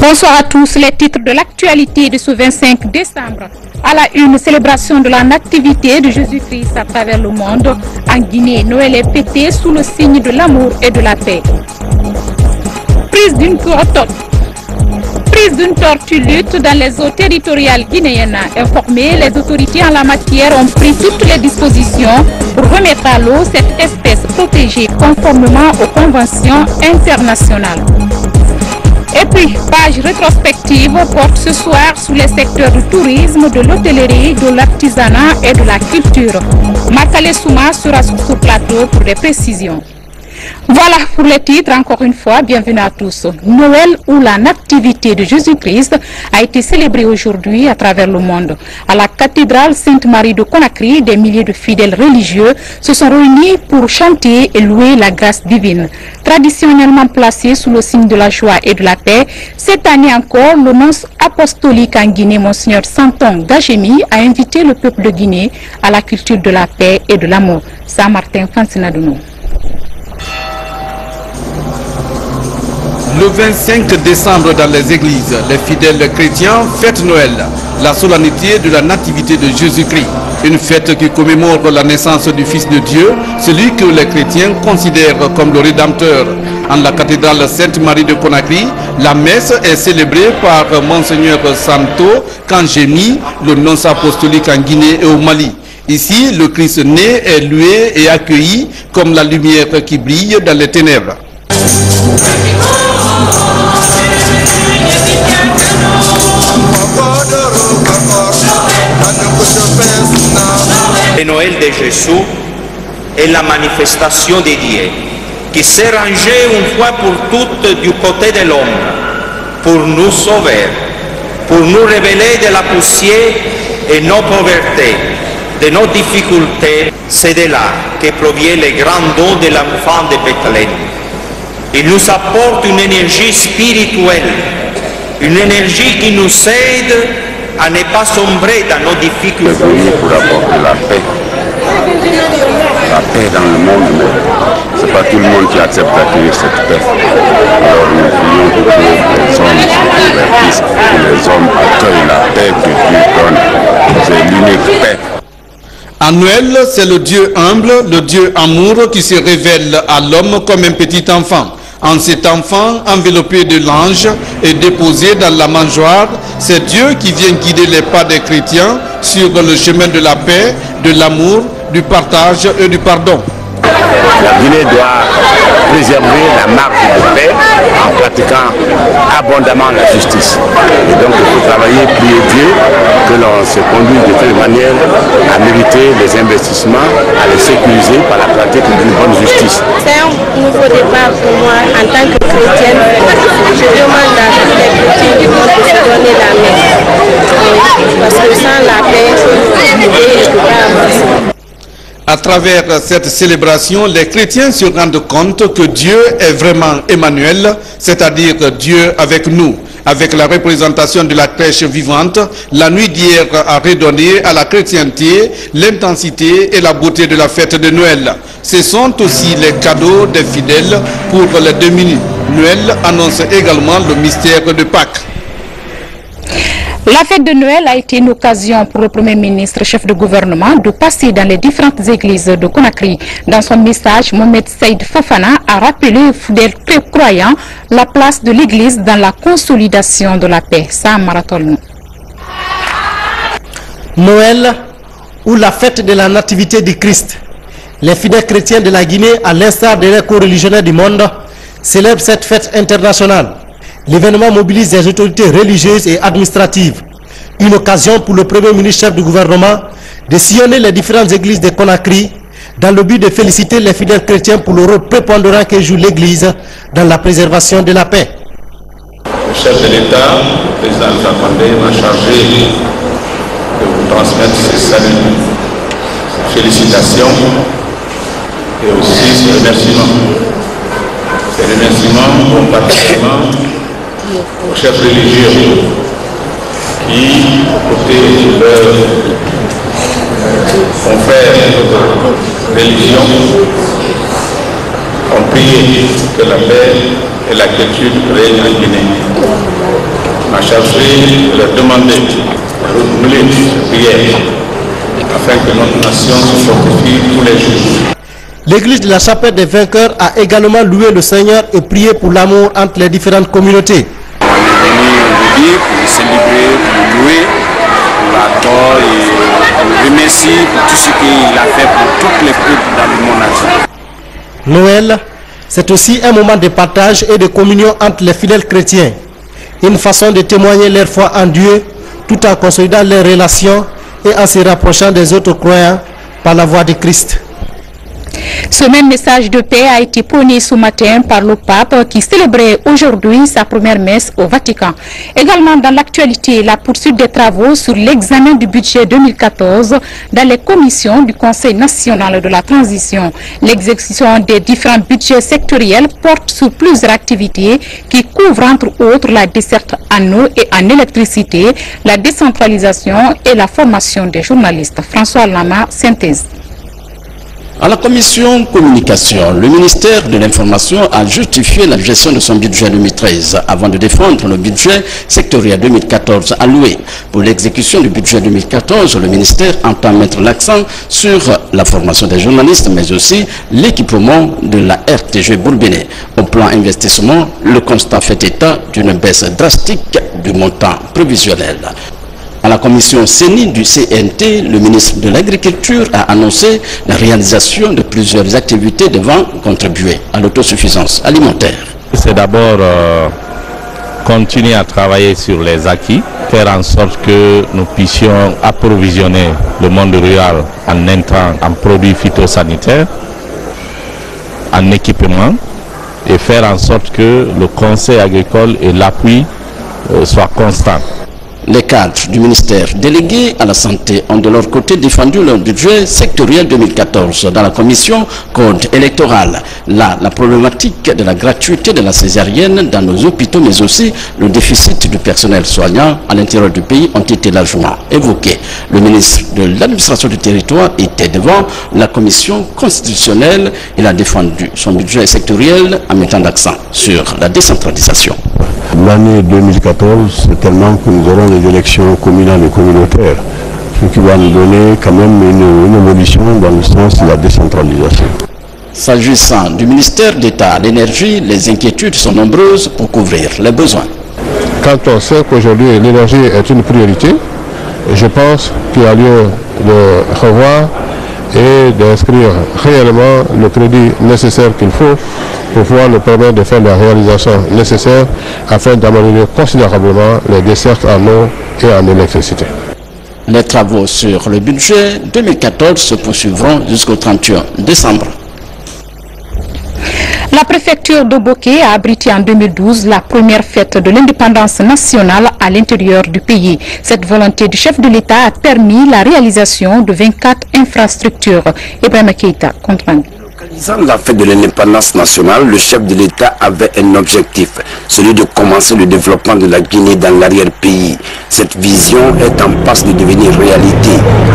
Bonsoir à tous. Les titres de l'actualité de ce 25 décembre. À la une, célébration de la nativité de Jésus-Christ à travers le monde. En Guinée, Noël est fêté sous le signe de l'amour et de la paix. Prise d'une tortue lutte dans les eaux territoriales guinéennes. Informées, les autorités en la matière ont pris toutes les dispositions pour remettre à l'eau cette espèce protégée conformément aux conventions internationales. Et puis, page rétrospective porte ce soir sur les secteurs du tourisme, de l'hôtellerie, de l'artisanat et de la culture. Makale Souma sera sur ce plateau pour des précisions. Voilà pour les titres, encore une fois, bienvenue à tous. Noël ou la nativité de Jésus-Christ a été célébrée aujourd'hui à travers le monde. À la cathédrale Sainte-Marie de Conakry, des milliers de fidèles religieux se sont réunis pour chanter et louer la grâce divine. Traditionnellement placé sous le signe de la joie et de la paix, cette année encore, le nonce apostolique en Guinée, Monseigneur Santon Gajemi, a invité le peuple de Guinée à la culture de la paix et de l'amour. Saint-Martin Fansinadounou. Le 25 décembre dans les églises, les fidèles chrétiens fêtent Noël, la solennité de la nativité de Jésus-Christ. Une fête qui commémore la naissance du Fils de Dieu, celui que les chrétiens considèrent comme le Rédempteur. En la cathédrale Sainte-Marie de Conakry, la messe est célébrée par Monseigneur Santo Gajemi, le nonce apostolique en Guinée et au Mali. Ici, le Christ né est loué et accueilli comme la lumière qui brille dans les ténèbres. Le Noël de Jésus est la manifestation de Dieu qui s'est rangé une fois pour toutes du côté de l'homme pour nous sauver, pour nous révéler de la poussière et nos pauvretés, de nos difficultés. C'est de là que provient le grand don de l'enfant de Bethléem. Il nous apporte une énergie spirituelle, une énergie qui nous aide à ne pas sombrer dans nos difficultés. C'est venu pour apporter la paix dans le monde, mais ce n'est pas tout le monde qui accepte d'accueillir cette paix. Alors nous prions pour que les hommes se convertissent, que les hommes accueillent la paix que Dieu donne. C'est l'unique paix. À Noël, c'est le Dieu humble, le Dieu amour qui se révèle à l'homme comme un petit enfant. En cet enfant enveloppé de l'ange et déposé dans la mangeoire, c'est Dieu qui vient guider les pas des chrétiens sur le chemin de la paix, de l'amour, du partage et du pardon. La Guinée doit préserver la marge de paix en pratiquant abondamment la justice. Et donc il faut travailler, prier Dieu, que l'on se conduise de telle manière à mériter les investissements, à les sécuriser par la pratique d'une bonne justice. C'est un nouveau départ pour moi en tant que chrétienne. Je demande à tous les chrétiens du monde de se donner la main. Parce que sans la paix, l'idée ne peut pas avancer. À travers cette célébration, les chrétiens se rendent compte que Dieu est vraiment Emmanuel, c'est-à-dire Dieu avec nous. Avec la représentation de la crèche vivante, la nuit d'hier a redonné à la chrétienté l'intensité et la beauté de la fête de Noël. Ce sont aussi les cadeaux des fidèles pour les démunis. Noël annonce également le mystère de Pâques. La fête de Noël a été une occasion pour le Premier ministre, chef de gouvernement, de passer dans les différentes églises de Conakry. Dans son message, Mohamed Saïd Fofana a rappelé aux fidèles croyants la place de l'église dans la consolidation de la paix. Ça, Marathon. Noël ou la fête de la nativité du Christ. Les fidèles chrétiens de la Guinée, à l'instar des co-religionnaires du monde, célèbrent cette fête internationale. L'événement mobilise des autorités religieuses et administratives. Une occasion pour le Premier ministre chef du gouvernement de sillonner les différentes églises de Conakry dans le but de féliciter les fidèles chrétiens pour le rôle prépondérant que joue l'église dans la préservation de la paix. Le chef de l'État, le président Alpha Condé, m'a chargé de vous transmettre ses saluts, ses félicitations et aussi ses remerciements. Ces remerciements vont particulièrement aux chefs religieux qui, aux côtés de leurs confrères de religion, ont prié que la paix et la quiétude règnent en Guinée. leur demander de renouveler cette prière afin que notre nation se fortifie tous les jours. L'église de la chapelle des vainqueurs a également loué le Seigneur et prié pour l'amour entre les différentes communautés. On est venu aujourd'hui pour célébrer, pour louer, pour l'accord et pour remercier pour tout ce qu'il a fait pour tous les peuples dans le monde entier. Noël, c'est aussi un moment de partage et de communion entre les fidèles chrétiens. Une façon de témoigner leur foi en Dieu tout en consolidant leurs relations et en se rapprochant des autres croyants par la voie de Christ. Ce même message de paix a été prôné ce matin par le pape qui célébrait aujourd'hui sa première messe au Vatican. Également dans l'actualité, la poursuite des travaux sur l'examen du budget 2014 dans les commissions du Conseil national de la transition. L'exécution des différents budgets sectoriels porte sur plusieurs activités qui couvrent entre autres la desserte en eau et en électricité, la décentralisation et la formation des journalistes. François Lama, synthèse. À la commission communication, le ministère de l'Information a justifié la gestion de son budget 2013 avant de défendre le budget sectoriel 2014 alloué. Pour l'exécution du budget 2014, le ministère entend mettre l'accent sur la formation des journalistes, mais aussi l'équipement de la RTG Boulbéné. Au plan investissement, le constat fait état d'une baisse drastique du montant prévisionnel. À la commission CENI du CNT, le ministre de l'Agriculture a annoncé la réalisation de plusieurs activités devant contribuer à l'autosuffisance alimentaire. C'est d'abord continuer à travailler sur les acquis, faire en sorte que nous puissions approvisionner le monde rural en intrants, en produits phytosanitaires, en équipement, et faire en sorte que le conseil agricole et l'appui soient constants. Les cadres du ministère délégués à la santé ont de leur côté défendu leur budget sectoriel 2014 dans la commission code électoral. Là, la problématique de la gratuité de la césarienne dans nos hôpitaux, mais aussi le déficit du personnel soignant à l'intérieur du pays ont été largement évoqués. Le ministre de l'administration du territoire était devant la commission constitutionnelle. Il a défendu son budget sectoriel en mettant l'accent sur la décentralisation. L'année 2014, c'est tellement que nous aurons les élections communales et communautaires, ce qui va nous donner quand même une évolution dans le sens de la décentralisation. S'agissant du ministère d'État à l'énergie, les inquiétudes sont nombreuses pour couvrir les besoins. Quand on sait qu'aujourd'hui l'énergie est une priorité, je pense qu'il y a lieu de revoir et d'inscrire réellement le crédit nécessaire qu'il faut pour pouvoir nous permettre de faire la réalisation nécessaire afin d'améliorer considérablement les dessertes en eau et en électricité. Les travaux sur le budget 2014 se poursuivront jusqu'au 31 décembre. La préfecture de Boké a abrité en 2012 la première fête de l'indépendance nationale à l'intérieur du pays. Cette volonté du chef de l'État a permis la réalisation de 24 infrastructures. Ibrahima Keïta, compte rendu. Dans la fête de l'indépendance nationale, le chef de l'État avait un objectif, celui de commencer le développement de la Guinée dans l'arrière-pays. Cette vision est en passe de devenir réalité.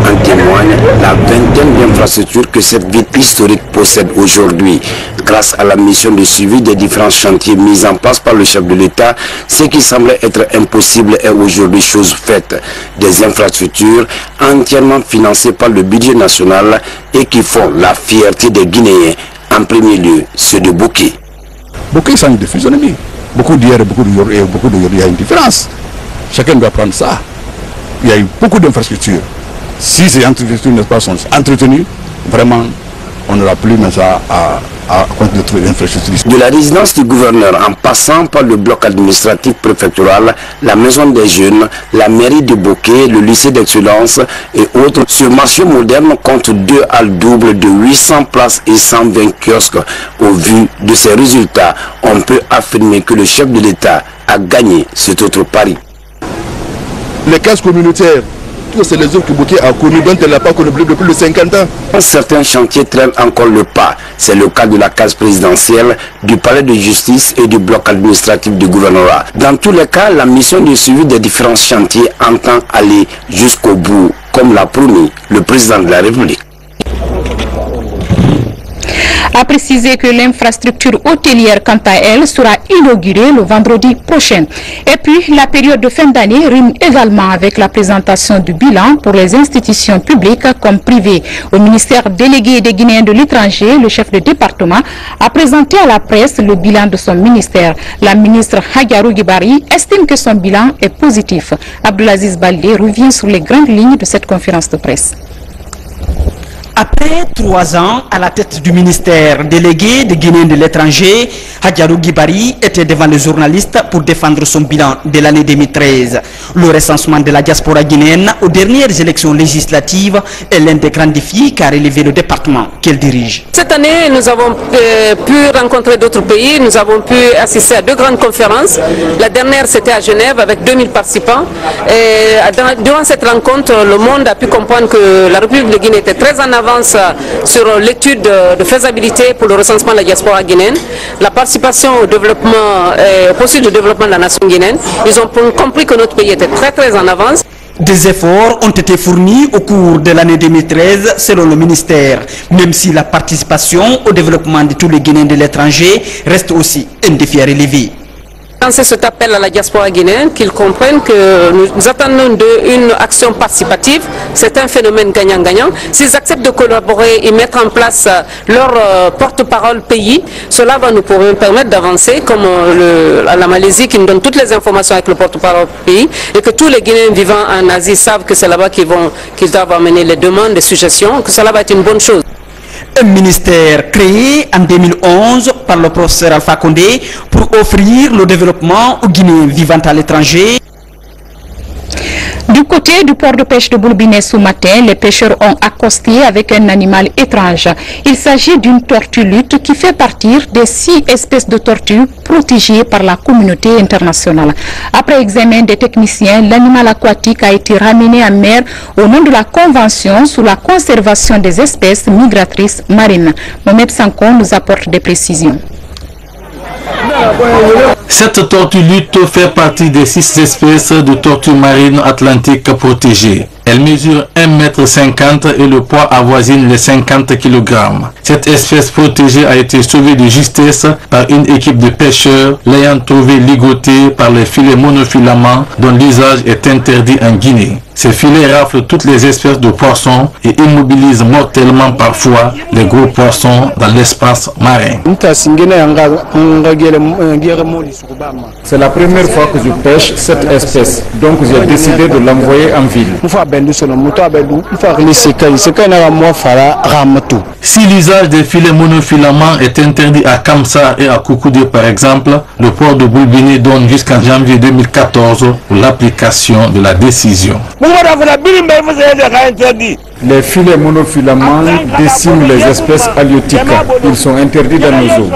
En témoigne la vingtaine d'infrastructures que cette ville historique possède aujourd'hui. Grâce à la mission de suivi des différents chantiers mis en place par le chef de l'État, ce qui semblait être impossible est aujourd'hui chose faite. Des infrastructures entièrement financées par le budget national et qui font la fierté des Guinéens. En premier lieu, ceux de Boké. Boké, c'est une physionomie. Beaucoup d'hier et beaucoup d'aujourd'hui, il y a une différence. Chacun doit prendre ça. Il y a eu beaucoup d'infrastructures. Si ces infrastructures, n'est-ce pas, sont entretenues, vraiment, on n'aura plus mais ça à construire des infrastructures. De la résidence du gouverneur en passant par le bloc administratif préfectoral, la maison des jeunes, la mairie de Boké, le lycée d'excellence et autres, ce marché moderne compte 2 halles doubles de 800 places et 120 kiosques. Au vu de ces résultats, on peut affirmer que le chef de l'État a gagné cet autre pari. Les cases communautaires, c'est les œuvres que Boké a connues, dont elle n'a pas connu depuis les 50 ans. Certains chantiers traînent encore le pas. C'est le cas de la case présidentielle, du palais de justice et du bloc administratif du gouvernorat. Dans tous les cas, la mission de suivi des différents chantiers entend aller jusqu'au bout, comme l'a promis le président de la République. A préciser que l'infrastructure hôtelière, quant à elle, sera inaugurée le vendredi prochain. Et puis, la période de fin d'année rime également avec la présentation du bilan pour les institutions publiques comme privées. Au ministère délégué des Guinéens de l'étranger, le chef de département a présenté à la presse le bilan de son ministère. La ministre Hadiarou Guibari estime que son bilan est positif. Abdulaziz Baldé revient sur les grandes lignes de cette conférence de presse. Après 3 ans à la tête du ministère délégué des Guinéens de l'étranger, Hadiarou Guibari était devant les journalistes pour défendre son bilan de l'année 2013. Le recensement de la diaspora guinéenne aux dernières élections législatives est l'un des grands défis qu'a relevé le département qu'elle dirige. Cette année, nous avons pu rencontrer d'autres pays, nous avons pu assister à 2 grandes conférences. La dernière, c'était à Genève avec 2000 participants. Et durant cette rencontre, le monde a pu comprendre que la République de Guinée était très en avance sur l'étude de faisabilité pour le recensement de la diaspora guinéenne, la participation au développement, au processus de développement de la nation guinéenne. Ils ont compris que notre pays était très en avance. Des efforts ont été fournis au cours de l'année 2013 selon le ministère, même si la participation au développement de tous les Guinéens de l'étranger reste aussi un défi à relever. Lancer cet appel à la diaspora guinéenne, qu'ils comprennent que nous attendons une action participative. C'est un phénomène gagnant-gagnant. S'ils acceptent de collaborer et mettre en place leur porte-parole pays, cela va nous permettre d'avancer, comme la Malaisie qui nous donne toutes les informations avec le porte-parole pays, et que tous les Guinéens vivant en Asie savent que c'est là-bas qu'ils doivent amener les demandes, les suggestions, que cela va être une bonne chose. Un ministère créé en 2011 par le professeur Alpha Condé pour offrir le développement aux Guinéens vivant à l'étranger. Du côté du port de pêche de Boulbinet ce matin, les pêcheurs ont accosté avec un animal étrange. Il s'agit d'une tortue lutte qui fait partie des 6 espèces de tortues protégées par la communauté internationale. Après examen des techniciens, l'animal aquatique a été ramené en mer au nom de la Convention sur la conservation des espèces migratrices marines. Mohamed Sankon nous apporte des précisions. Cette tortue lutte fait partie des 6 espèces de tortues marines atlantiques protégées. Elle mesure 1,50 m et le poids avoisine les 50 kg. Cette espèce protégée a été sauvée de justesse par une équipe de pêcheurs l'ayant trouvée ligotée par les filets monofilaments dont l'usage est interdit en Guinée. Ces filets raflent toutes les espèces de poissons et immobilisent mortellement parfois les gros poissons dans l'espace marin. C'est la première fois que je pêche cette espèce, donc j'ai décidé de l'envoyer en ville. Si l'usage des filets monofilaments est interdit à Kamsa et à Koukoudé par exemple, le port de Boulbinet donne jusqu'en janvier 2014 pour l'application de la décision. Les filets monofilaments déciment les espèces halieutiques. Ils sont interdits dans nos eaux.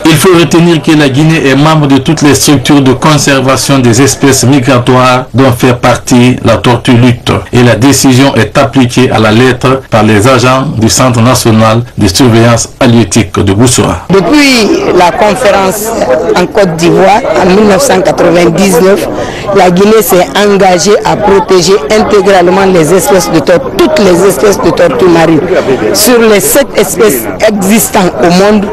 Il faut retenir que la Guinée est membre de toutes les structures de conservation des espèces migratoires dont fait partie la tortue lutte et la décision est appliquée à la lettre par les agents du Centre national de surveillance halieutique de Boussoura. Depuis la conférence en Côte d'Ivoire en 1999, la Guinée s'est engagée à protéger intégralement les espèces de tortues, toutes les espèces de tortues marines. Sur les 7 espèces existantes au monde,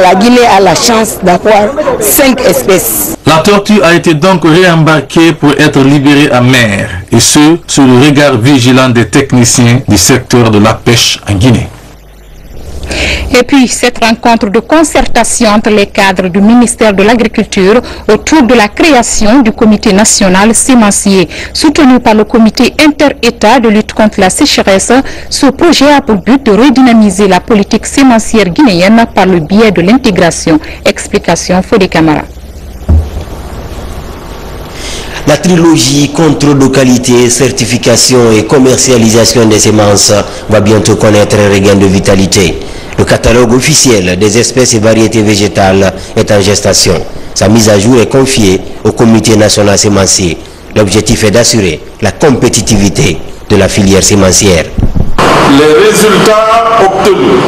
la Guinée a la chance d'avoir 5 espèces. La tortue a été donc réembarquée pour être libérée en mer, et ce, sous le regard vigilant des techniciens du secteur de la pêche en Guinée. Et puis, cette rencontre de concertation entre les cadres du ministère de l'Agriculture autour de la création du comité national sémencier, soutenu par le comité inter-État de lutte contre la sécheresse, ce projet a pour but de redynamiser la politique sémencière guinéenne par le biais de l'intégration. Explication Fodé Camara. La trilogie contrôle de qualité, certification et commercialisation des semences va bientôt connaître un regain de vitalité. Le catalogue officiel des espèces et variétés végétales est en gestation. Sa mise à jour est confiée au Comité national sémencier. L'objectif est d'assurer la compétitivité de la filière sémencière. Les résultats obtenus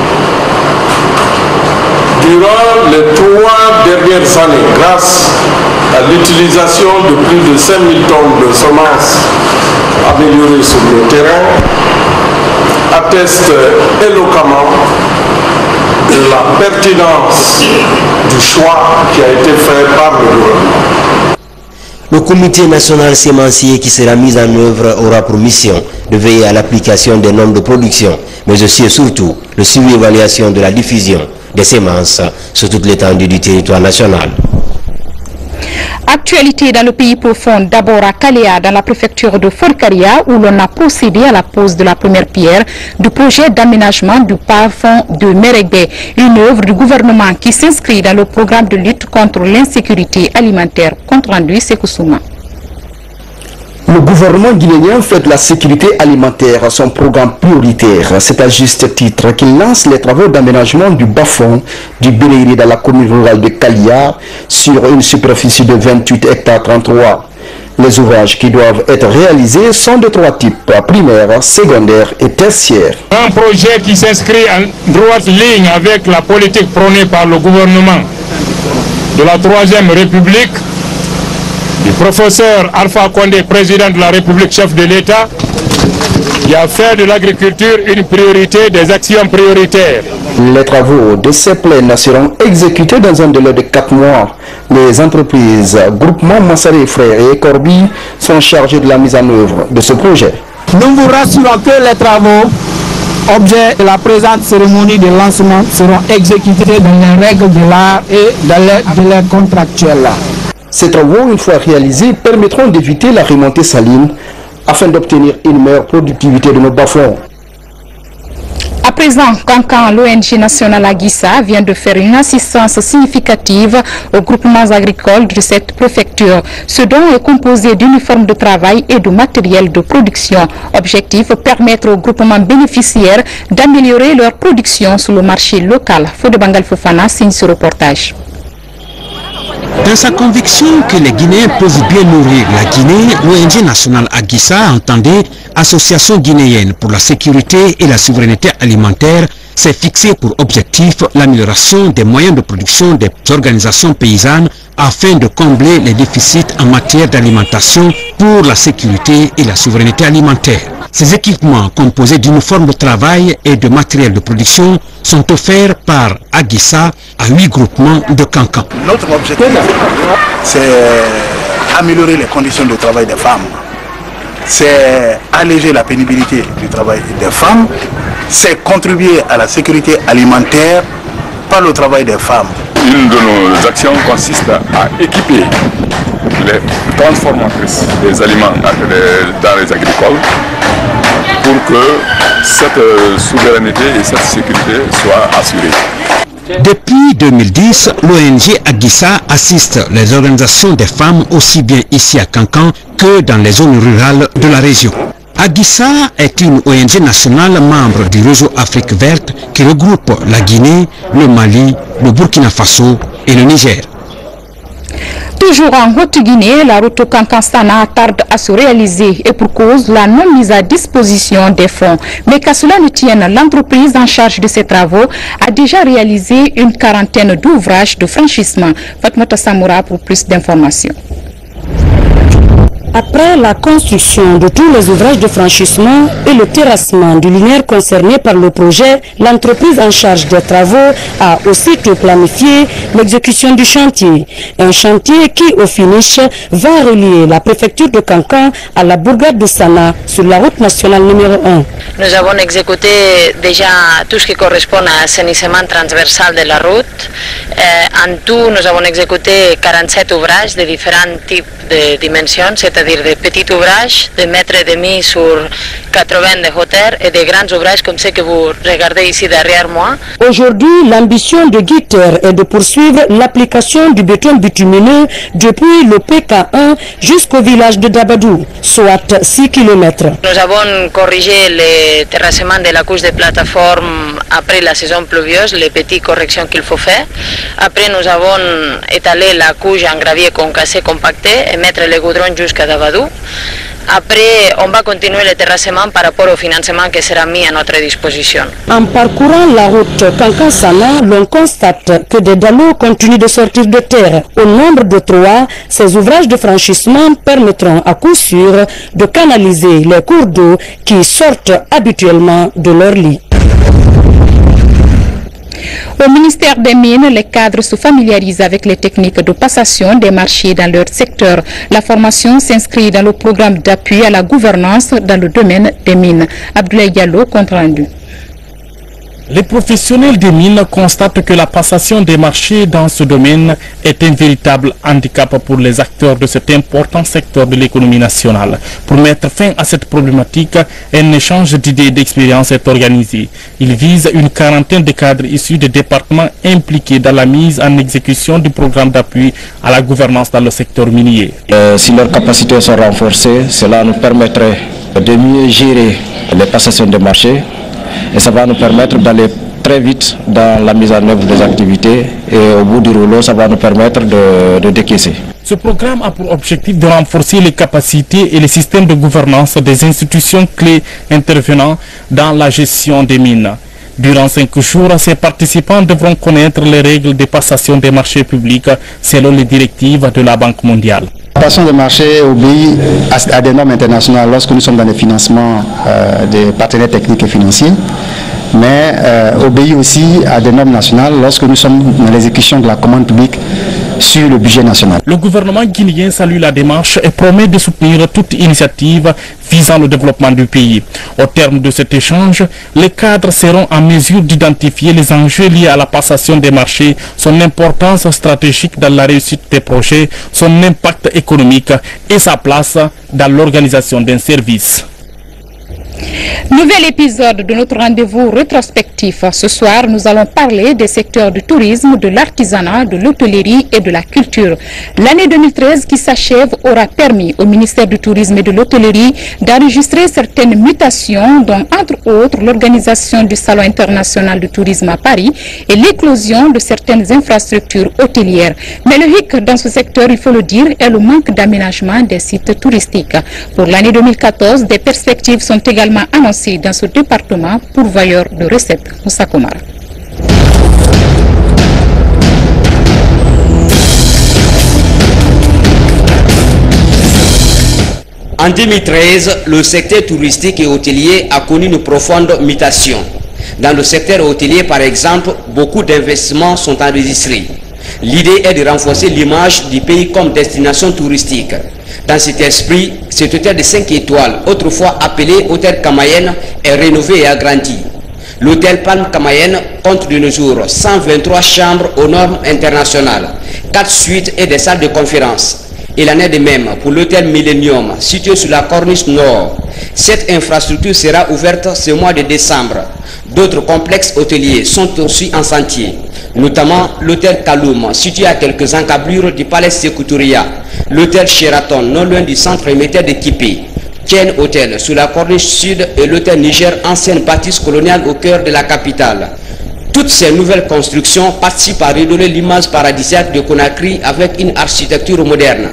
durant les 3 dernières années grâce à l'utilisation de plus de 5000 tonnes de semences améliorées sur le terrain atteste éloquemment la pertinence du choix qui a été fait par le gouvernement. Le comité national sémencier qui sera mis en œuvre aura pour mission de veiller à l'application des normes de production, mais aussi et surtout le suivi et évaluation de la diffusion des semences sur toute l'étendue du territoire national. Actualité dans le pays profond, d'abord à Kaléa, dans la préfecture de Forcaria, où l'on a procédé à la pose de la première pierre du projet d'aménagement du pare-fond de Meregbé, une œuvre du gouvernement qui s'inscrit dans le programme de lutte contre l'insécurité alimentaire. Compte rendu, Sekousouma. Le gouvernement guinéen fait de la sécurité alimentaire son programme prioritaire. C'est à juste titre qu'il lance les travaux d'aménagement du bas-fond du Bénéiri dans la commune rurale de Kalia sur une superficie de 28 hectares 33. Les ouvrages qui doivent être réalisés sont de trois types, primaire, secondaire et tertiaire. Un projet qui s'inscrit en droite ligne avec la politique prônée par le gouvernement de la Troisième République, du professeur Alpha Condé, président de la République, chef de l'État, qui a fait de l'agriculture une priorité des actions prioritaires. Les travaux de ces plaines seront exécutés dans un délai de 4 mois. Les entreprises, groupements Massaré Frères et Corby sont chargées de la mise en œuvre de ce projet. Nous vous rassurons que les travaux, objet de la présente cérémonie de lancement, seront exécutés dans les règles de l'art et dans les délais contractuels. Ces travaux, une fois réalisés, permettront d'éviter la remontée saline afin d'obtenir une meilleure productivité de nos bas-fonds. À présent, Cancan, l'ONG nationale Aguissa vient de faire une assistance significative aux groupements agricoles de cette préfecture. Ce don est composé d'uniformes de travail et de matériel de production. Objectif, permettre aux groupements bénéficiaires d'améliorer leur production sur le marché local. Fode Bangal Fofana signe ce reportage. Dans sa conviction que les Guinéens peuvent bien nourrir la Guinée, l'ONG nationale Aguissa, entendait Association guinéenne pour la sécurité et la souveraineté alimentaire, s'est fixé pour objectif l'amélioration des moyens de production des organisations paysannes afin de combler les déficits en matière d'alimentation pour la sécurité et la souveraineté alimentaire. Ces équipements composés d'uniformes de travail et de matériel de production sont offerts par Aguissa à 8 groupements de Cancan. Notre objectif, c'est améliorer les conditions de travail des femmes. C'est alléger la pénibilité du travail des femmes. C'est contribuer à la sécurité alimentaire par le travail des femmes. Une de nos actions consiste à équiper les transformatrices des aliments dans les agricoles pour que cette souveraineté et cette sécurité soient assurées. Depuis 2010, l'ONG Aguissa assiste les organisations des femmes aussi bien ici à Cancan que dans les zones rurales de la région. Aguissa est une ONG nationale membre du réseau Afrique verte qui regroupe la Guinée, le Mali, le Burkina Faso et le Niger. Toujours en Haute-Guinée, la route Cancan-Sana tarde à se réaliser et pour cause la non mise à disposition des fonds. Mais qu'à cela ne tienne, l'entreprise en charge de ces travaux a déjà réalisé une quarantaine d'ouvrages de franchissement. Fatmata Samoura pour plus d'informations. Après la construction de tous les ouvrages de franchissement et le terrassement du linéaire concerné par le projet, l'entreprise en charge des travaux a aussitôt planifié l'exécution du chantier. Un chantier qui, au finish, va relier la préfecture de Cancan à la bourgade de Sana sur la route nationale numéro 1. Nous avons exécuté déjà tout ce qui correspond à l'assainissement transversal de la route. En tout, nous avons exécuté 47 ouvrages de différents types de dimensions, c'est-à-dire des petits ouvrages de mètres et demi sur 80 de hauteur et des grands ouvrages comme ceux que vous regardez ici derrière moi. Aujourd'hui, l'ambition de Guiter est de poursuivre l'application du béton bitumineux depuis le PK1 jusqu'au village de Dabadou, soit 6 km. Nous avons corrigé le terrassement de la couche de plateforme après la saison pluvieuse, les petites corrections qu'il faut faire. Après, nous avons étalé la couche en gravier concassé compacté et mettre le goudron jusqu'à Dabadou. Après, on va continuer le terrassement par rapport au financement qui sera mis à notre disposition. En parcourant la route Kankansana, l'on constate que des dallos continuent de sortir de terre. Au nombre de 3, ces ouvrages de franchissement permettront à coup sûr de canaliser les cours d'eau qui sortent habituellement de leur lit. Au ministère des Mines, les cadres se familiarisent avec les techniques de passation des marchés dans leur secteur. La formation s'inscrit dans le programme d'appui à la gouvernance dans le domaine des mines. Abdoulaye Diallo, compte rendu. Les professionnels des mines constatent que la passation des marchés dans ce domaine est un véritable handicap pour les acteurs de cet important secteur de l'économie nationale. Pour mettre fin à cette problématique, un échange d'idées et d'expériences est organisé. Il vise une quarantaine de cadres issus des départements impliqués dans la mise en exécution du programme d'appui à la gouvernance dans le secteur minier. Si leurs capacités sont renforcées, cela nous permettrait de mieux gérer les passations des marchés. Et ça va nous permettre d'aller très vite dans la mise en œuvre des activités et au bout du rouleau, ça va nous permettre de décaisser. Ce programme a pour objectif de renforcer les capacités et les systèmes de gouvernance des institutions clés intervenant dans la gestion des mines. Durant 5 jours, ces participants devront connaître les règles de passation des marchés publics selon les directives de la Banque mondiale. La passation des marchés obéit à des normes internationales lorsque nous sommes dans les financements des partenaires techniques et financiers, mais obéit aussi à des normes nationales lorsque nous sommes dans l'exécution de la commande publique sur le budget national. Le gouvernement guinéen salue la démarche et promet de soutenir toute initiative visant le développement du pays. Au terme de cet échange, les cadres seront en mesure d'identifier les enjeux liés à la passation des marchés, son importance stratégique dans la réussite des projets, son impact économique et sa place dans l'organisation d'un service. Nouvel épisode de notre rendez-vous rétrospectif. Ce soir, nous allons parler des secteurs du tourisme, de l'artisanat, de l'hôtellerie et de la culture. L'année 2013 qui s'achève aura permis au ministère du Tourisme et de l'Hôtellerie d'enregistrer certaines mutations, dont entre autres l'organisation du Salon international du tourisme à Paris et l'éclosion de certaines infrastructures hôtelières. Mais le hic dans ce secteur, il faut le dire, est le manque d'aménagement des sites touristiques. Pour l'année 2014, des perspectives sont également annoncé dans ce département pourvoyeur de recettes. Moussa Komara. En 2013, le secteur touristique et hôtelier a connu une profonde mutation. Dans le secteur hôtelier, par exemple, beaucoup d'investissements sont enregistrés. L'idée est de renforcer l'image du pays comme destination touristique. Dans cet esprit, cet hôtel de 5 étoiles, autrefois appelé Hôtel Kamayenne, est rénové et agrandi. L'hôtel Palme Kamayenne compte de nos jours 123 chambres aux normes internationales, 4 suites et des salles de conférence. Il en est de même pour l'hôtel Millennium, situé sur la corniche nord. Cette infrastructure sera ouverte ce mois de décembre. D'autres complexes hôteliers sont aussi en chantier, notamment l'hôtel Kaloum, situé à quelques encablures du palais Sékou-Touria, l'hôtel Sheraton, non loin du centre émetteur de Kipé, Ken Hotel sur la corniche sud et l'hôtel Niger, ancienne bâtisse coloniale au cœur de la capitale. Toutes ces nouvelles constructions participent à redonner l'image paradisiaque de Conakry avec une architecture moderne.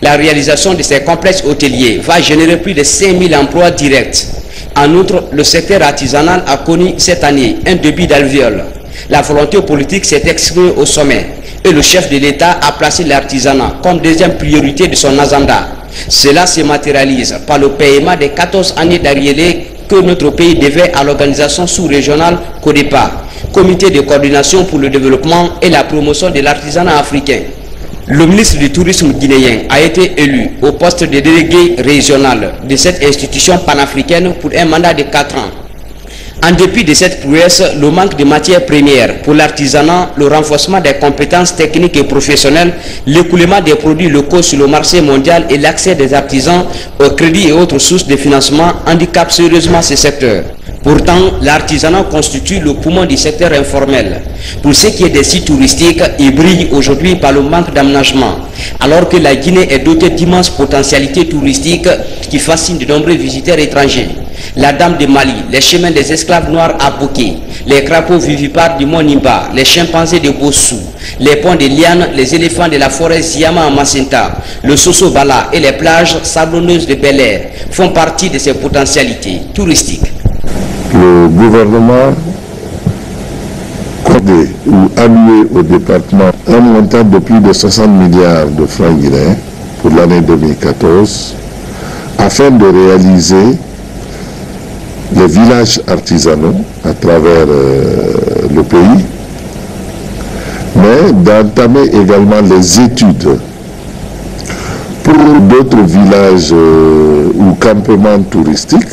La réalisation de ces complexes hôteliers va générer plus de 5000 emplois directs. En outre, le secteur artisanal a connu cette année un début d'alvéole. La volonté politique s'est exprimée au sommet et le chef de l'État a placé l'artisanat comme deuxième priorité de son agenda. Cela se matérialise par le paiement des 14 années d'arriérés que notre pays devait à l'organisation sous-régionale CODEPA, Comité de coordination pour le développement et la promotion de l'artisanat africain. Le ministre du Tourisme guinéen a été élu au poste de délégué régional de cette institution panafricaine pour un mandat de 4 ans. En dépit de cette prouesse, le manque de matières premières pour l'artisanat, le renforcement des compétences techniques et professionnelles, l'écoulement des produits locaux sur le marché mondial et l'accès des artisans au crédit et autres sources de financement handicapent sérieusement ce secteur. Pourtant, l'artisanat constitue le poumon du secteur informel. Pour ce qui est des sites touristiques, il brille aujourd'hui par le manque d'aménagement, alors que la Guinée est dotée d'immenses potentialités touristiques qui fascinent de nombreux visiteurs étrangers. La Dame de Mali, les chemins des esclaves noirs à Bouquet, les crapauds vivipares du mont Nimba, les chimpanzés de Bossou, les ponts de Liane, les éléphants de la forêt Ziyama en Macenta, le Soso Bala et les plages sablonneuses de Bel Air font partie de ces potentialités touristiques. Le gouvernement accordé ou alloué au département un montant de plus de 60 milliards de francs guinéens pour l'année 2014 afin de réaliser les villages artisanaux à travers le pays, mais d'entamer également les études pour d'autres villages ou campements touristiques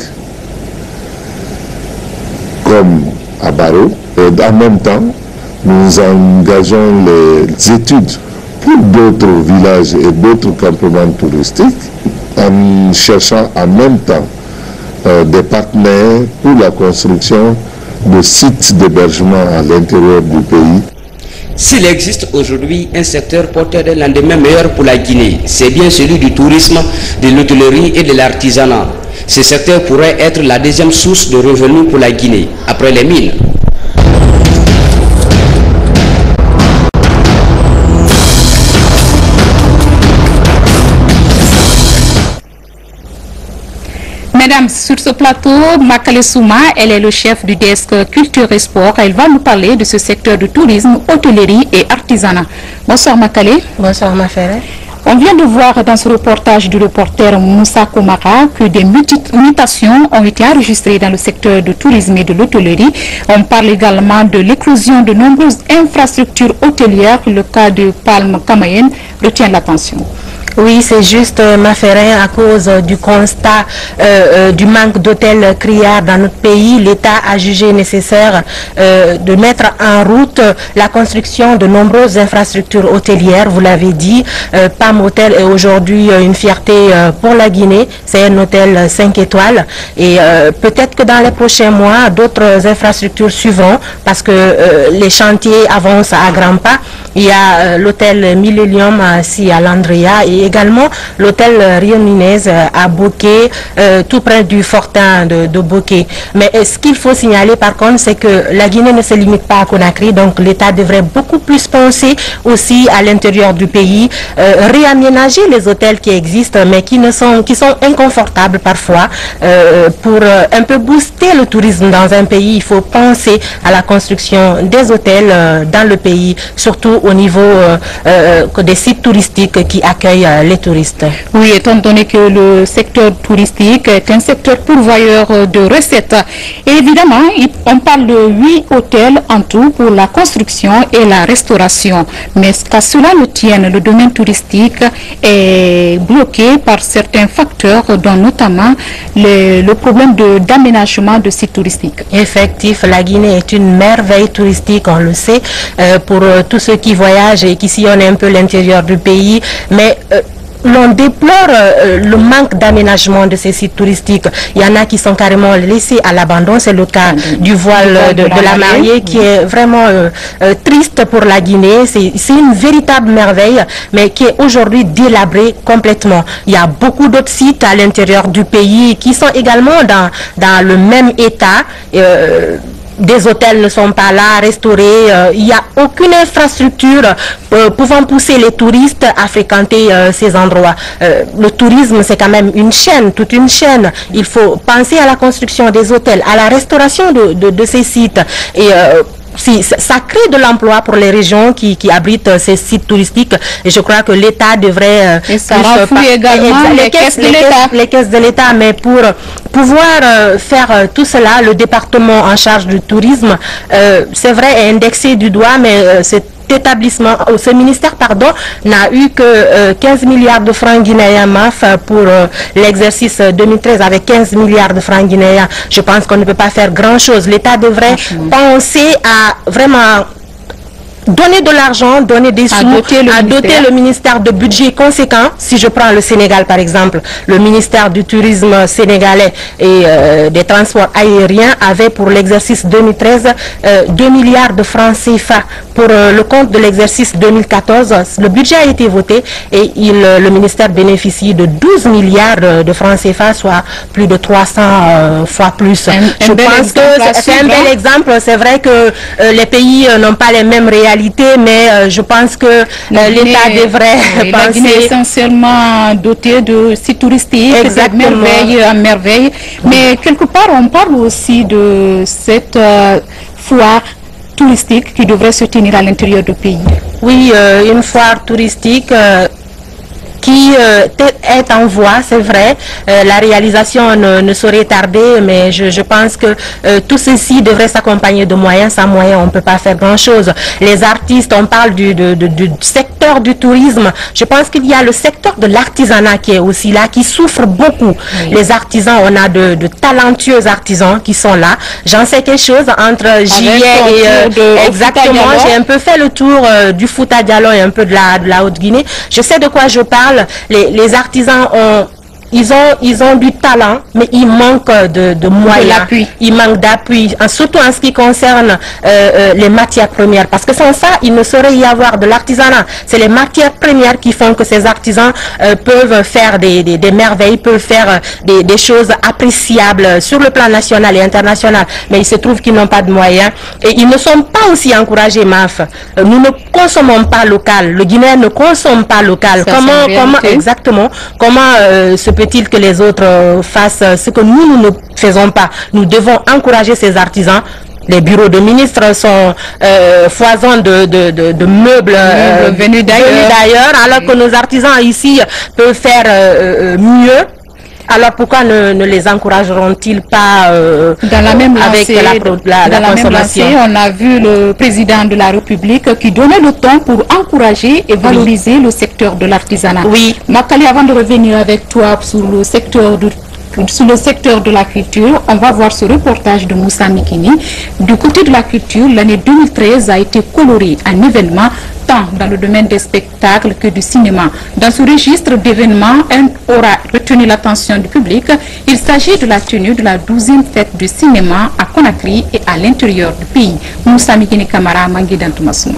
comme à Baro. En même temps, nous engageons les études pour d'autres villages et d'autres campements touristiques en cherchant en même temps des partenaires pour la construction de sites d'hébergement à l'intérieur du pays. S'il existe aujourd'hui un secteur porteur d'un lendemain meilleur pour la Guinée, c'est bien celui du tourisme, de l'hôtellerie et de l'artisanat. Ce secteur pourrait être la deuxième source de revenus pour la Guinée, après les mines. Mesdames, sur ce plateau, Makale Souma, elle est le chef du desk Culture et Sport. Elle va nous parler de ce secteur du tourisme, hôtellerie et artisanat. Bonsoir Makale. Bonsoir Mafere. On vient de voir dans ce reportage du reporter Moussa Komara que des mutations ont été enregistrées dans le secteur du tourisme et de l'hôtellerie. On parle également de l'éclosion de nombreuses infrastructures hôtelières. Le cas de Palme Kamayen retient l'attention. Oui, c'est juste, Mafere, à cause du constat du manque d'hôtels criards dans notre pays, l'État a jugé nécessaire de mettre en route la construction de nombreuses infrastructures hôtelières. Vous l'avez dit, PAM Hôtel est aujourd'hui une fierté pour la Guinée. C'est un hôtel 5 étoiles et peut-être que dans les prochains mois, d'autres infrastructures suivront parce que les chantiers avancent à grands pas. Il y a l'hôtel Millennium ici à Landria et également l'hôtel Rio Nunez à Bokeh, tout près du fortin de Bokeh. Mais ce qu'il faut signaler par contre, c'est que la Guinée ne se limite pas à Conakry, donc l'État devrait beaucoup plus penser aussi à l'intérieur du pays, réaménager les hôtels qui existent mais qui sont inconfortables parfois. Pour un peu booster le tourisme dans un pays, il faut penser à la construction des hôtels dans le pays, surtout au niveau des sites touristiques qui accueillent les touristes. Oui, étant donné que le secteur touristique est un secteur pourvoyeur de recettes. Et évidemment, on parle de 8 hôtels en tout pour la construction et la restauration. Mais qu'à cela ne tienne, le domaine touristique est bloqué par certains facteurs, dont notamment le problème d'aménagement de sites touristiques. Effectif, la Guinée est une merveille touristique, on le sait, pour tous ceux qui voyagent et qui sillonnent un peu l'intérieur du pays, mais l'on déplore le manque d'aménagement de ces sites touristiques. Il y en a qui sont carrément laissés à l'abandon. C'est le cas du voile de la mariée qui est vraiment triste pour la Guinée. C'est une véritable merveille, mais qui est aujourd'hui délabrée complètement. Il y a beaucoup d'autres sites à l'intérieur du pays qui sont également dans le même état. Des hôtels ne sont pas là, restaurés, il n'y a aucune infrastructure pouvant pousser les touristes à fréquenter ces endroits. Le tourisme, c'est quand même une chaîne, toute une chaîne. Il faut penser à la construction des hôtels, à la restauration de ces sites. Et ça crée de l'emploi pour les régions qui abritent ces sites touristiques et je crois que l'État devrait également les caisses de l'État, mais pour pouvoir faire tout cela, le département en charge du tourisme, c'est vrai, est indexé du doigt, mais ce ministère n'a eu que 15 milliards de francs guinéens MAF pour l'exercice 2013 avec 15 milliards de francs guinéens. Je pense qu'on ne peut pas faire grand chose. L'État devrait penser à vraiment donner de l'argent, donner des sous, à doter le ministère de budget conséquent. Si je prends le Sénégal par exemple, le ministère du tourisme sénégalais et des transports aériens avait pour l'exercice 2013 2 milliards de francs CFA. Pour le compte de l'exercice 2014, le budget a été voté et le ministère bénéficie de 12 milliards de francs CFA, soit plus de 300 fois plus. Je pense que c'est un bel exemple. C'est vrai que les pays n'ont pas les mêmes réalités, mais je pense que l'État devrait penser... La Guinée est essentiellement dotée de sites touristiques, de merveille en merveille. Mais quelque part, on parle aussi de cette foire touristique qui devrait se tenir à l'intérieur du pays. Oui, une foire touristique qui est en voie, c'est vrai. La réalisation ne saurait tarder, mais je pense que tout ceci devrait s'accompagner de moyens. Sans moyens, on ne peut pas faire grand-chose. Les artistes, on parle du secteur du tourisme. Je pense qu'il y a le secteur de l'artisanat qui est aussi là, qui souffre beaucoup. Oui. Les artisans, on a de talentueux artisans qui sont là. J'en sais quelque chose entre juillet et... exactement, j'ai un peu fait le tour du Fouta Diallo et un peu de la Haute-Guinée. Je sais de quoi je parle. Les artisans ils ont du talent, mais il manque de moyens, il manque d'appui, surtout en ce qui concerne les matières premières, parce que sans ça, il ne saurait y avoir de l'artisanat. C'est les matières premières qui font que ces artisans peuvent faire des merveilles, peuvent faire des choses appréciables sur le plan national et international, mais il se trouve qu'ils n'ont pas de moyens et ils ne sont pas aussi encouragés, MAF. Nous ne consommons pas local, le Guinéen ne consomme pas local. Comment exactement, comment se peut-il que les autres fassent ce que nous ne faisons pas? Nous devons encourager ces artisans. Les bureaux de ministres sont foisons de meubles venus d'ailleurs, alors que nos artisans ici peuvent faire mieux. Alors pourquoi ne les encourageront-ils pas dans la même lancée, avec la consommation? On a vu le président de la République qui donnait le ton pour encourager et valoriser le secteur de l'artisanat. Oui. Makali, avant de revenir avec toi sur le secteur de la culture, on va voir ce reportage de Moussa Mikini. Du côté de la culture, l'année 2013 a été colorée en événements tant dans le domaine des spectacles que du cinéma. Dans ce registre d'événements, un aura retenu l'attention du public. Il s'agit de la tenue de la 12e fête du cinéma à Conakry et à l'intérieur du pays. Moussa Mikini Kamara, Mangui Dantumasou.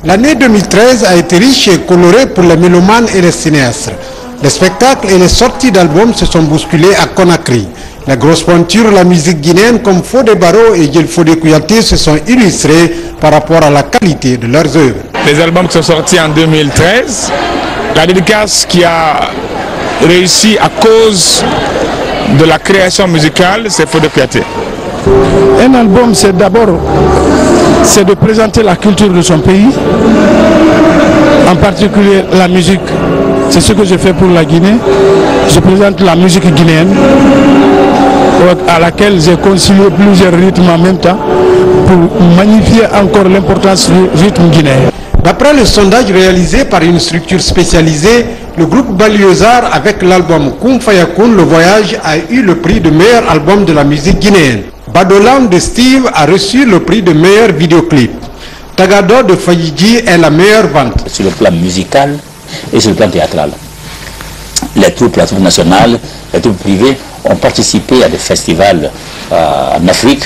L'année 2013 a été riche et colorée pour les mélomanes et les cinéastes. Les spectacles et les sorties d'albums se sont bousculés à Conakry. Les grosses pointures de la musique guinéenne comme Fodé Barro et Djel Fodé Kouyaté se sont illustrés par rapport à la qualité de leurs œuvres. Les albums qui sont sortis en 2013, la dédicace qui a réussi à cause de la création musicale, c'est Fodé Kouyaté. Un album, c'est d'abord de présenter la culture de son pays, en particulier la musique. C'est ce que je fais pour la Guinée. Je présente la musique guinéenne à laquelle j'ai concilié plusieurs rythmes en même temps pour magnifier encore l'importance du rythme guinéen. D'après le sondage réalisé par une structure spécialisée, le groupe Baliozar avec l'album Koum Fayakoun, Le Voyage, a eu le prix de meilleur album de la musique guinéenne. Badolan de Steve a reçu le prix de meilleur vidéoclip. Tagado de Fayidji est la meilleure vente. Sur le plan musical et sur le plan théâtral. Les troupes nationales, les troupes privées ont participé à des festivals en Afrique,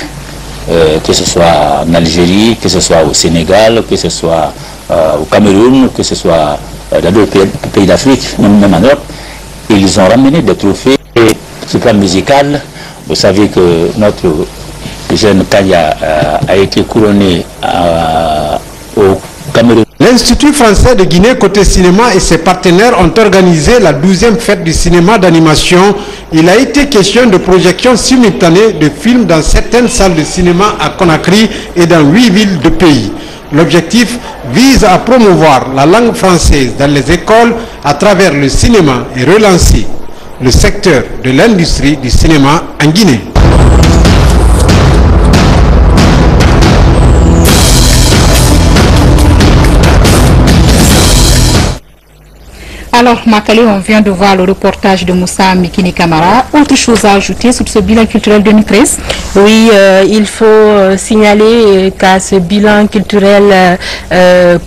que ce soit en Algérie, que ce soit au Sénégal, que ce soit au Cameroun, que ce soit dans d'autres pays d'Afrique, même en Europe. Ils ont ramené des trophées. Et sur le plan musical, vous savez que notre jeune Kaya a été couronné au Cameroun. L'Institut français de Guinée côté cinéma et ses partenaires ont organisé la 12e fête du cinéma d'animation. Il a été question de projection simultanée de films dans certaines salles de cinéma à Conakry et dans 8 villes de pays. L'objectif vise à promouvoir la langue française dans les écoles à travers le cinéma et relancer le secteur de l'industrie du cinéma en Guinée. Alors, Alors, Makale, on vient de voir le reportage de Moussa Mikini Kamara. Autre chose à ajouter sur ce bilan culturel 2013? Oui, il faut signaler qu'à ce bilan culturel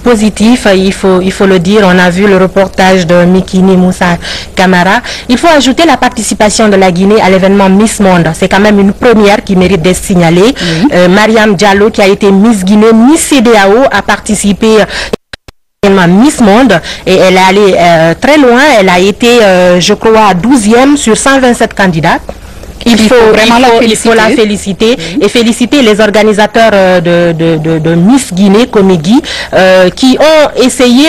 positif, il faut le dire, on a vu le reportage de Mikini Moussa Kamara. Il faut ajouter la participation de la Guinée à l'événement Miss Monde. C'est quand même une première qui mérite d'être signalée. Mariam Diallo, qui a été Miss Guinée, Miss CEDEAO, a participé Miss Monde et elle est allée très loin. Elle a été, je crois, 12e sur 127 candidats. Il faut la féliciter et féliciter les organisateurs de Miss Guinée, Komigi, qui ont essayé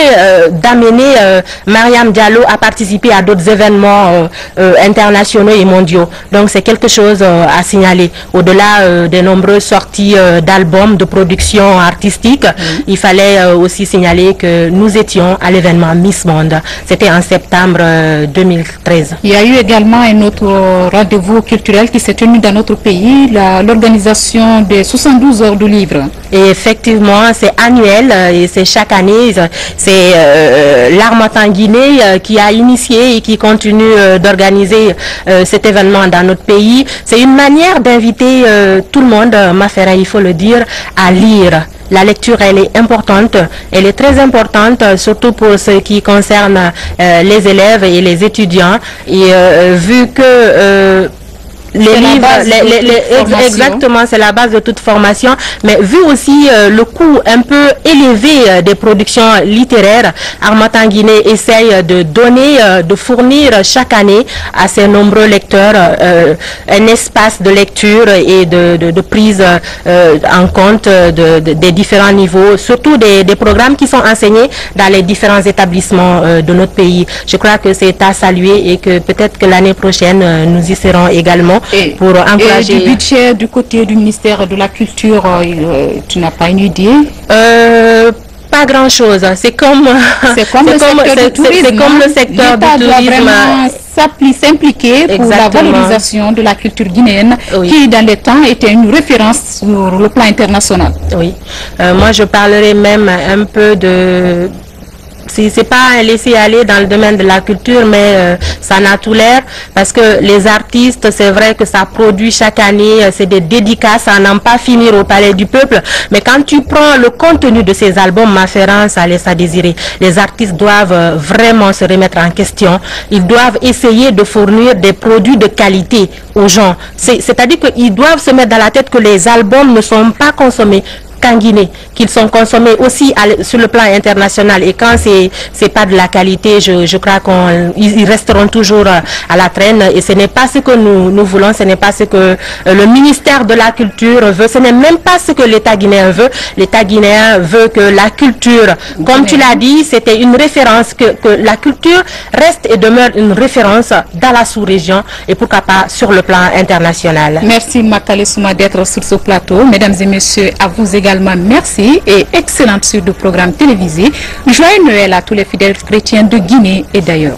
d'amener Mariam Diallo à participer à d'autres événements internationaux et mondiaux. Donc c'est quelque chose à signaler. Au-delà des nombreuses sorties d'albums, de production artistique, il fallait aussi signaler que nous étions à l'événement Miss Monde. C'était en septembre 2013. Il y a eu également un autre rendez-vous culturel qui s'est tenu dans notre pays, l'organisation des 72 heures du livre. Et effectivement, c'est annuel et c'est chaque année. C'est l'Harmattan Guinée qui a initié et qui continue d'organiser cet événement dans notre pays. C'est une manière d'inviter tout le monde, Mafera, il faut le dire, à lire. La lecture, elle est importante, elle est très importante, surtout pour ce qui concerne les élèves et les étudiants. Et vu que les livres, exactement, c'est la base de toute formation, mais vu aussi le coût un peu élevé des productions littéraires, Harmattan Guinée essaye de donner, de fournir chaque année à ses nombreux lecteurs un espace de lecture et de prise en compte des différents niveaux, surtout des programmes qui sont enseignés dans les différents établissements de notre pays. Je crois que c'est à saluer et que peut-être que l'année prochaine, nous y serons également. Pour encourager. Et du budget du côté du ministère de la Culture, tu n'as pas une idée? Pas grand-chose. C'est comme le secteur du tourisme. S'impliquer pour la valorisation de la culture guinéenne, qui dans les temps était une référence sur le plan international. Oui. Moi, je parlerai même un peu de... C'est pas un laisser-aller dans le domaine de la culture, mais ça n'a tout l'air, parce que les artistes, c'est vrai que ça produit chaque année, c'est des dédicaces, ça n'en pas finir au Palais du Peuple, mais quand tu prends le contenu de ces albums, Mafera, ça laisse à désirer. Les artistes doivent vraiment se remettre en question, ils doivent essayer de fournir des produits de qualité aux gens, c'est-à-dire qu'ils doivent se mettre dans la tête que les albums ne sont pas consommés qu'en Guinée, qu'ils sont consommés aussi sur le plan international, et quand c'est pas de la qualité, je crois qu'ils resteront toujours à la traîne, et ce n'est pas ce que nous voulons, ce n'est pas ce que le ministère de la Culture veut, ce n'est même pas ce que l'État guinéen veut. L'État guinéen veut que la culture, comme tu l'as dit, c'était une référence, que la culture reste et demeure une référence dans la sous-région et pourquoi pas sur le plan international. Merci Makale Souma d'être sur ce plateau. Mesdames et messieurs, à vous également merci et excellente suite de programmes télévisés. Joyeux Noël à tous les fidèles chrétiens de Guinée et d'ailleurs.